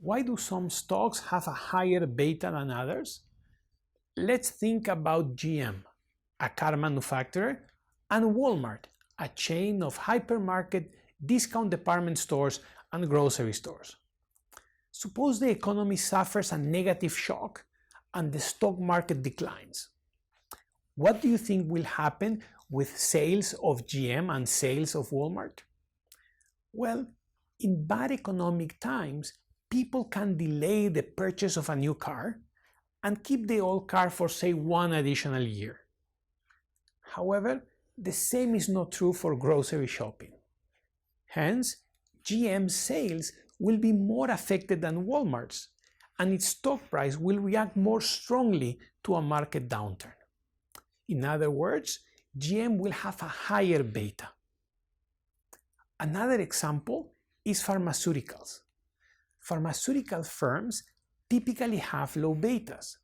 Why do some stocks have a higher beta than others? Let's think about GM, a car manufacturer, and Walmart, a chain of hypermarket, discount department stores, and grocery stores. Suppose the economy suffers a negative shock and the stock market declines. What do you think will happen with sales of GM and sales of Walmart? Well, in bad economic times, people can delay the purchase of a new car and keep the old car for, say, 1 additional year. However, the same is not true for grocery shopping. Hence, GM's sales will be more affected than Walmart's, and its stock price will react more strongly to a market downturn. In other words, GM will have a higher beta. Another example is pharmaceuticals. Pharmaceutical firms typically have low betas.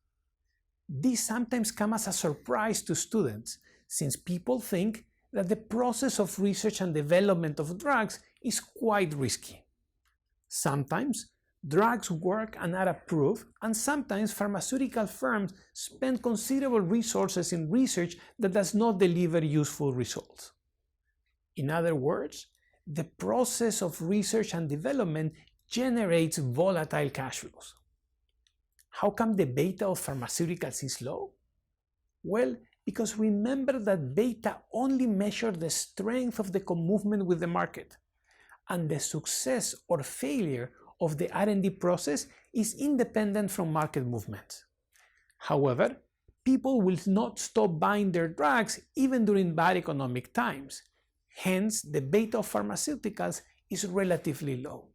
These sometimes come as a surprise to students, since people think that the process of research and development of drugs is quite risky. Sometimes drugs work and are approved, and sometimes pharmaceutical firms spend considerable resources in research that does not deliver useful results. In other words, the process of research and development generates volatile cash flows. How come the beta of pharmaceuticals is low? Well, because remember that beta only measures the strength of the movement with the market, and the success or failure of the R&D process is independent from market movements. However, people will not stop buying their drugs even during bad economic times. Hence, the beta of pharmaceuticals is relatively low.